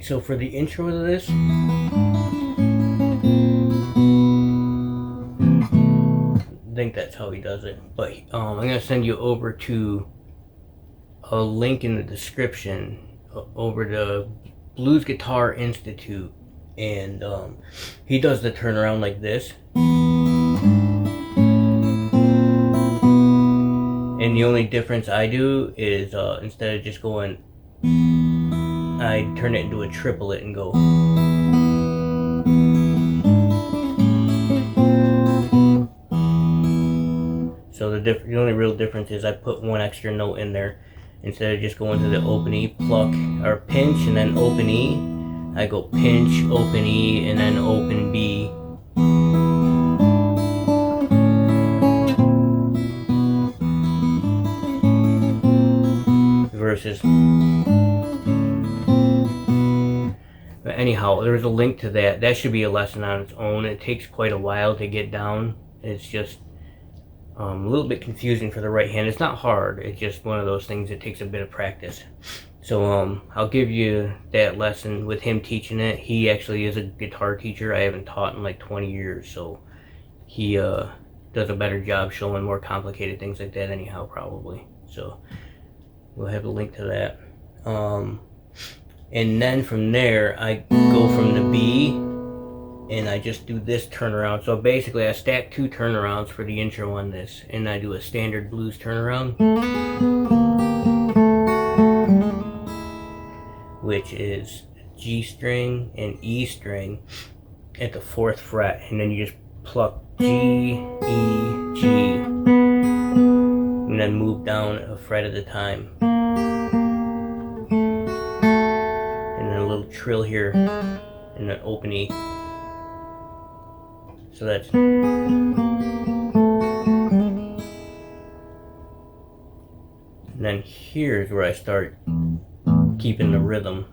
so for the intro to this, I think that's how he does it. But I'm gonna send you over to a link in the description over to Blues Guitar Institute, and he does the turnaround like this. And the only difference I do is instead of just going, I turn it into a triplet and go. So the only real difference is I put one extra note in there. Instead of just going to the open E, pluck, or pinch, and then open E, I go pinch, open E, and then open B. Versus. But anyhow, there's a link to that. That should be a lesson on its own. It takes quite a while to get down. It's just a little bit confusing for the right hand. It's not hard. It's just one of those things that takes a bit of practice. So I'll give you that lesson with him teaching it. He actually is a guitar teacher. I haven't taught in like 20 years, so he does a better job showing more complicated things like that anyhow, probably. So we'll have a link to that. And then from there, I go from the B, and I just do this turnaround. So basically I stack 2 turnarounds for the intro on this, and I do a standard blues turnaround, which is G string and E string at the 4th fret, and then you just pluck G, E, G, and then move down a fret at a time. And then a little trill here, and then open E. So that's, and then here's where I start keeping the rhythm.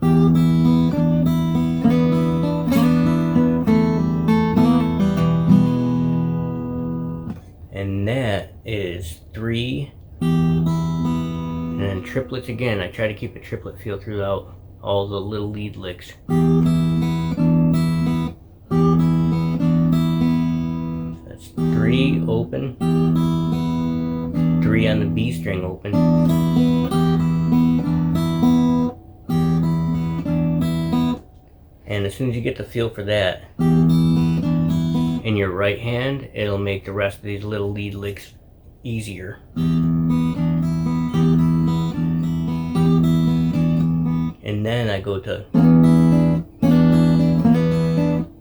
And that is 3, and then triplets again. I try to keep a triplet feel throughout all the little lead licks. That's 3 open, 3 on the B string open, and as soon as you get the feel for that in your right hand, it'll make the rest of these little lead licks easier. And then I go to,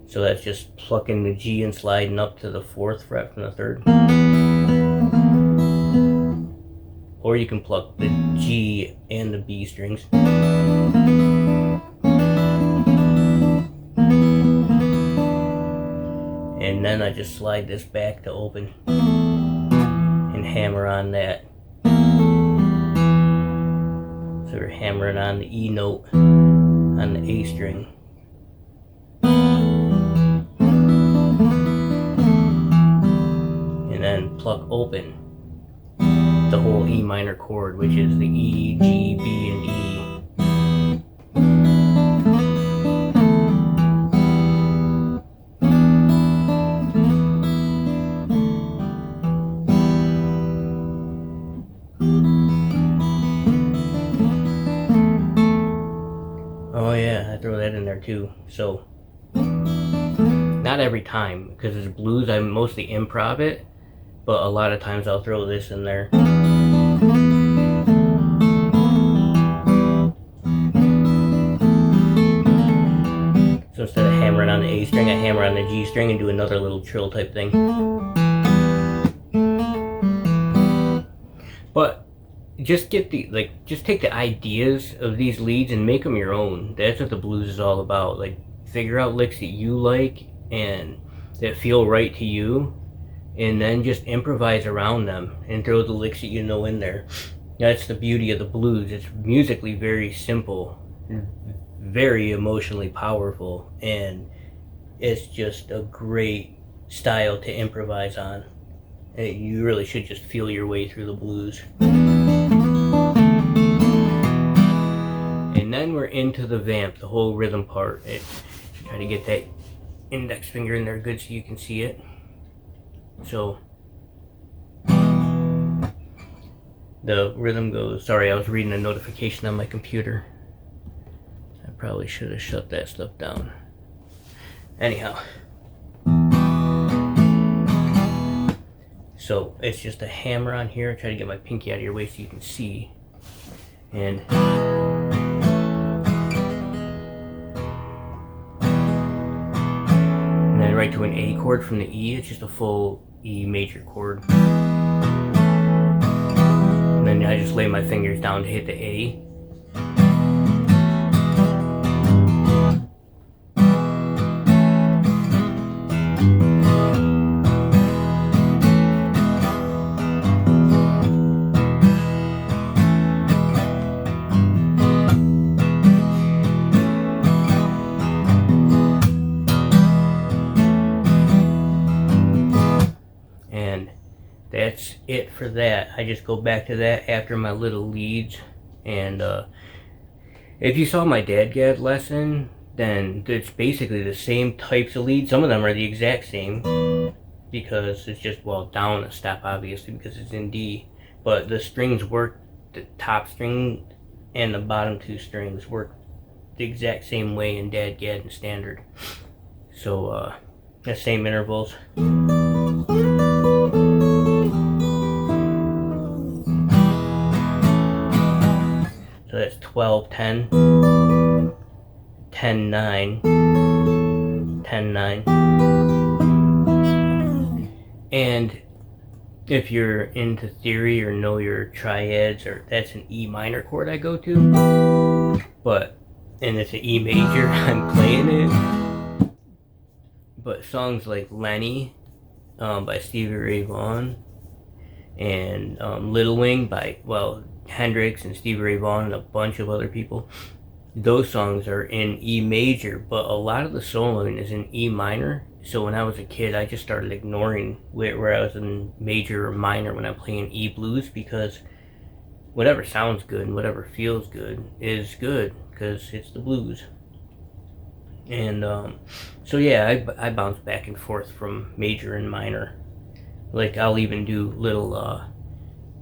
so that's just plucking the G and sliding up to the 4th fret from the 3rd. Or you can pluck the G and the B strings. And then I just slide this back to open and hammer on that. So we're hammering on the E note on the A string. And then pluck open the whole E minor chord, which is the E, G, B, and E. Oh yeah, I throw that in there too. So, not every time, because it's blues, I mostly improv it, but a lot of times I'll throw this in there. So instead of hammering on the A string, I hammer on the G string and do another little trill type thing. But just get the, just take the ideas of these leads and make them your own. That's what the blues is all about. Like, figure out licks that you like and that feel right to you, and then just improvise around them and throw the licks that you know in there. That's the beauty of the blues. It's musically very simple, very emotionally powerful, and it's just a great style to improvise on. And you really should just feel your way through the blues. And And then we're into the vamp, the whole rhythm part. Try to get that index finger in there good so you can see it. So the rhythm goes, sorry, I was reading a notification on my computer. I probably should have shut that stuff down. Anyhow. So it's just a hammer on here. Try to get my pinky out of your way so you can see. And then right to an A chord from the E. It's just a full E major chord. And then I just lay my fingers down to hit the A. And that's it for that. I just go back to that after my little leads. And if you saw my DADGAD lesson, then it's basically the same types of leads. Some of them are the exact same because it's just, well, down a step obviously because it's in D. But the strings work, the top string and the bottom two strings work the exact same way in DADGAD and standard. So the same intervals. So that's 12, 10, 10, 9, 10, 9. And if you're into theory or know your triads, or that's an E minor chord I go to, and it's an E major, I'm playing it. But songs like Lenny by Stevie Ray Vaughan and Little Wing by, well, Hendrix and Stevie Ray Vaughan and a bunch of other people, those songs are in E major, but a lot of the soloing is in E minor. So when I was a kid, I just started ignoring where I was in major or minor when I'm playing E blues, because whatever sounds good and whatever feels good is good because it's the blues. And so yeah, I bounce back and forth from major and minor. Like I'll even do little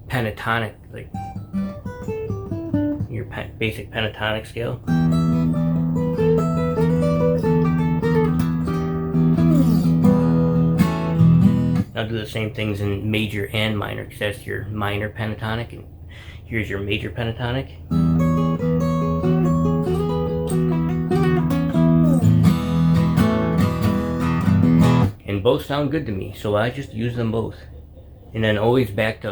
pentatonic, like your basic pentatonic scale. I'll do the same things in major and minor, because that's your minor pentatonic, and here's your major pentatonic. And both sound good to me, so I just use them both. And then always back to...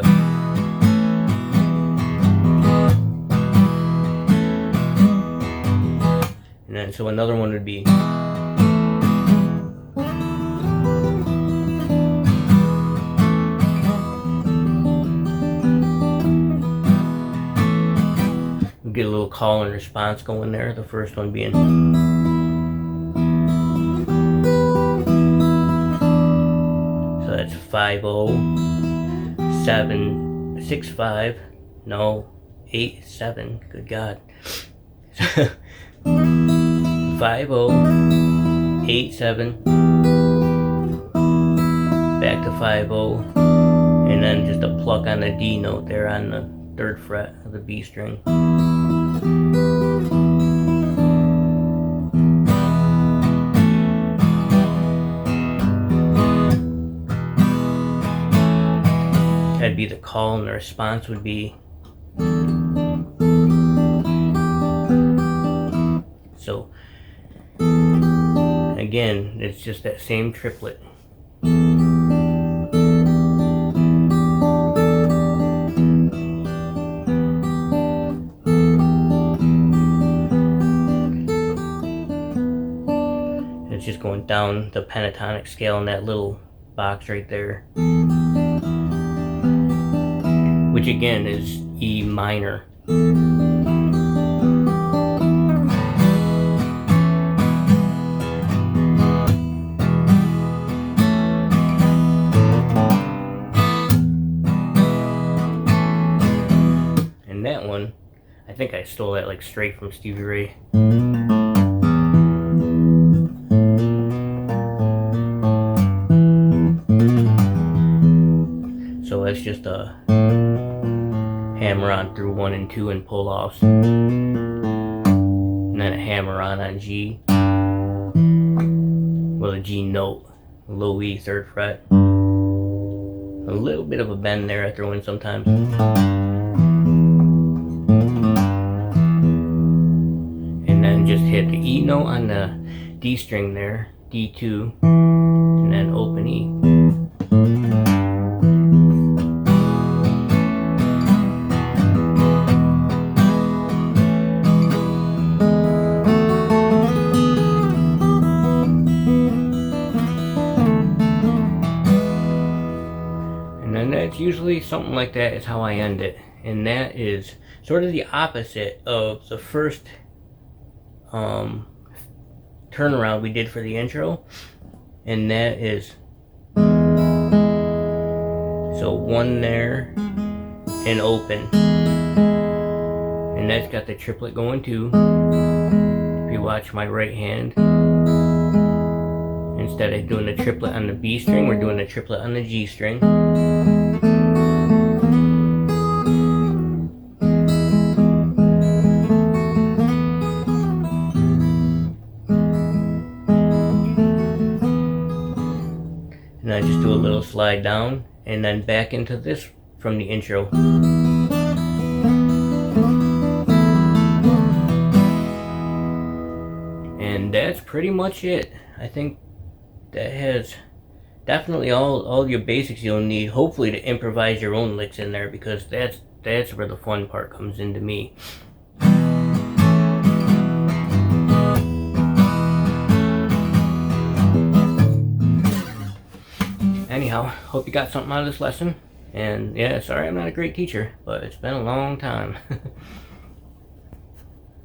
And then, so another one would be... We'll get a little call and response going there, the first one being... So that's 5-0, 7, 6, 5, no, 8, 7, good God. 5-0, 8, 7, back to 5-0, and then just a pluck on the D note there on the 3rd fret of the B string. That'd be the call, and the response would be... So, again, it's just that same triplet. It's just going down the pentatonic scale in that little box right there, which again is E minor. And that one, I think I stole that like straight from Stevie Ray. So that's just a hammer on through 1 and 2 and pull offs, and then a hammer on G with a G note, low E 3rd fret, a little bit of a bend there I throw in sometimes, and then just hit the E note on the D string there, D2, and then open E. And that's usually something like that is how I end it. And that is sort of the opposite of the first turnaround we did for the intro. And that is, so 1 there and open. And that's got the triplet going too. If you watch my right hand, instead of doing the triplet on the B string, we're doing the triplet on the G string. And I just do a little slide down and then back into this from the intro. And that's pretty much it. I think that has definitely all your basics you'll need, hopefully, to improvise your own licks in there, because that's where the fun part comes into me. Anyhow, hope you got something out of this lesson. And yeah, sorry I'm not a great teacher, but it's been a long time.